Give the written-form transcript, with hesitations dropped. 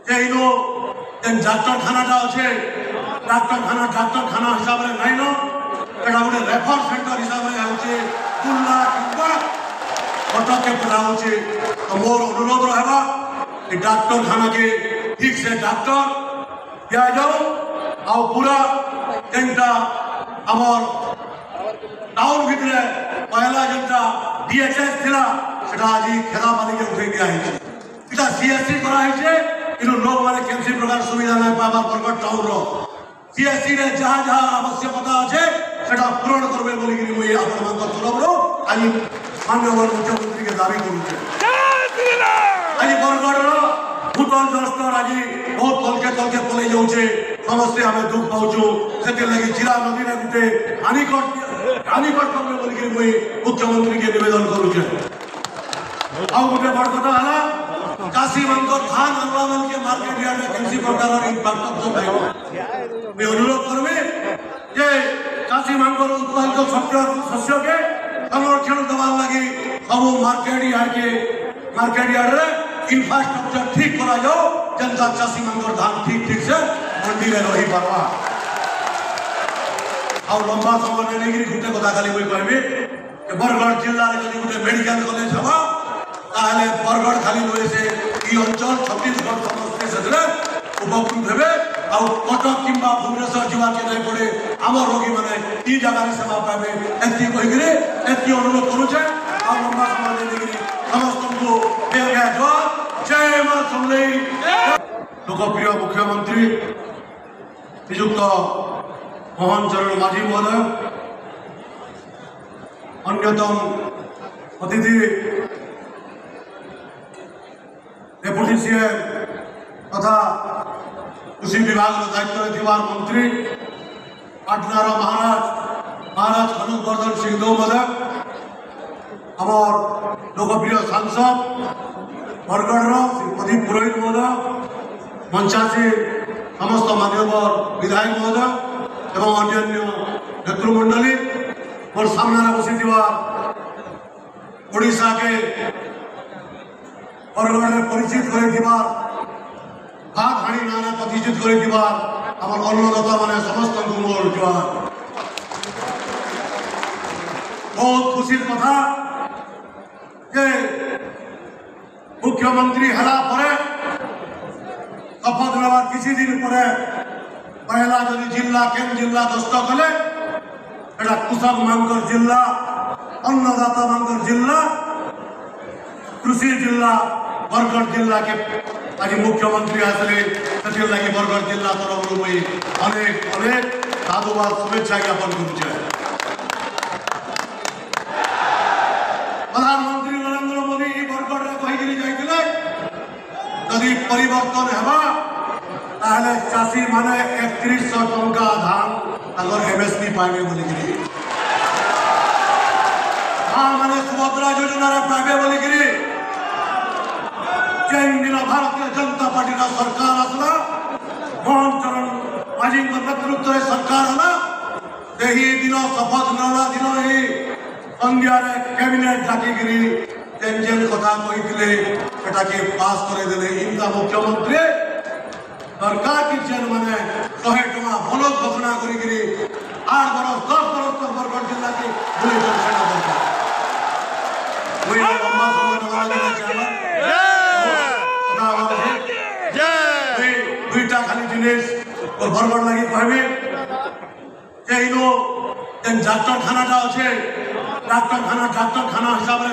যে ইনো যেন ডাক্তারখানাটা আছে ডাক্তারখানা হিসাবে নাইন এটা গোটে রেফর সেন্टर হিসাবে হচ্ছে কুল্লা কিংবা কটকে পড়া হচ্ছে তো মোর অনুরোধ রহবা এই ডাক্তারখানাকে ঠিক সে ডাক্তার দিয়া যাও আর পুরা যেটা আমার টাউন ভিতরে পয়লা যেটা ডিএচএস লা সেটা আজ খেলা পানিকে উঠে দিয়া হয়েছে এটা সিএসসি করা হয়েছে কিন্তু লোক মানে কেমসি প্রকার সুবিধা নাই পাবার বরগড় টাউন সিএসসি রে যাহা যাহা আবশ্যকতা আছে সেটা পূরণ করবে বলি কি মুই আপনার তরফରୁ আজ মাননীয় মুখ্যমন্ত্রীকে দাবি করুছে আজ বরগড়র ভূতলগ্রস্ত আজ বহুত তলকে পলাই যাচ্ছে সমস্তে আমি দুঃখ পাচ্ছু সেগে জিরা নদীর গোটে হানিকট করবে বলি কি মুই মুখ্যমন্ত্রীকে নিবেদন করুছে ଆଉ ଗୋଟେ ବଡ଼ କଥା ହେଲା ଚାଷୀମାନଙ୍କର ଧାନ ଆଣିଲା ବେଳକେ ମାର୍କେଟ ୟାର୍ଡରେ କୌଣସି ପ୍ରକାରର ଇମ୍ପାକ୍ଟ ପାଇବ ମୁଁ ଅନୁରୋଧ କରିବି ଯେ ଚାଷୀମାନଙ୍କର ଉତ୍ପାଦିତ ଶସ୍ୟକେ ସଂରକ୍ଷଣ ଦେବାର ଲାଗି ସବୁ ମାର୍କେଟ ୟାର୍ଡରେ ଇନଫ୍ରାଷ୍ଟ୍ରକ୍ଚର ଠିକ କରାଯାଉ ଯେନ୍ତା ଚାଷୀମାନଙ୍କର ଧାନ ଠିକ ସେ ମଣ୍ଡିରେ ରହିପାରବା ଆଉ ଲମ୍ବା ସମୟରେ ନେଇକିରି ଗୋଟେ କଥା ଖାଲି ମୁଁ କହିବି ଯେ ବରଗଡ଼ ଜିଲ୍ଲାରେ ଯଦି ଗୋଟେ ମେଡିକାଲ କଲେଜ ହେବା তাহলে বরগড় খালি রয়েছে এই অঞ্চল ছত্তিশগড় সমস্তে সেটা উপকৃত হবে আর কটক কিংবা ভুবনেশ্বর যাওয়াকে নাই পড়ে আমার রোগী মানে এই জায়গায় সেবা পাবে এটি কইকি এটি অনুরোধ করুছে আর লম্বা সময় দেখি সমস্ত জয় মা সমলেই লোকপ্রিয় মুখ্যমন্ত্রী শ্রীযুক্ত মোহন চরণ মাঝি মহোদয় অন্যতম অতিথি डेपुटी सीएम तथा कृषि विभाग दायित्व मंत्री पाटनार महाराज कनकवर्धन सिंहदेव महोदय आमर लोकप्रिय सांसद बरगढ़ श्री प्रदीप पुरोहित महोदय मंचासी समस्त मान्यवर विधायक महोदय एवं अन्य नेतृमंडली मोर सामने बसी ओडिशा के बरगढ़ परिचित भात हाणी नाना प्रतिष्ठित अन्नदाता मैंने समस्त मोर जुआर बहुत खुशी कथा जे मुख्यमंत्री हला परे शपथ नेबार किसी दिन पर पहला जदि जिला केन जिला गस्त कले एटा कृषक मानकर जिला अन्नदाता मानकर जिला कृषि जिला बरगढ़ जिला के आज मुख्यमंत्री आसले लगे बरगढ़ जिला तरफ मुझे अनेक साधुवाद शुभेच्छा ज्ञापन करुचे प्रधानमंत्री नरेंद्र मोदी बरगढ़ कहीकि जाइए यदि परिवर्तन है चाषी माने 3100 टंका धान एमएसपी पाइबे बोलिकी माने सुभद्रा योजना पाइबे बोलिकी दिन भारतीय जनता पार्टी का सरकार आसला मोहन चरण माझी नेतृत्व सरकार है दिन शपथ नेला दिन ही संध्या कैबिनेट डाकिकी जेन जेन कथा कही पास करदे इनका मुख्यमंत्री सरकार की जेन मैंने 100 टका बोनस घोषणा करी 8 बरस 10 बरस तक बरगढ़ जिला की बुले दुईटा खाली जिनिस बरगढ़ लगी कहबी जे इनो जेन डाक्तारखाना अच्छे डाक्तारखाना हिसाब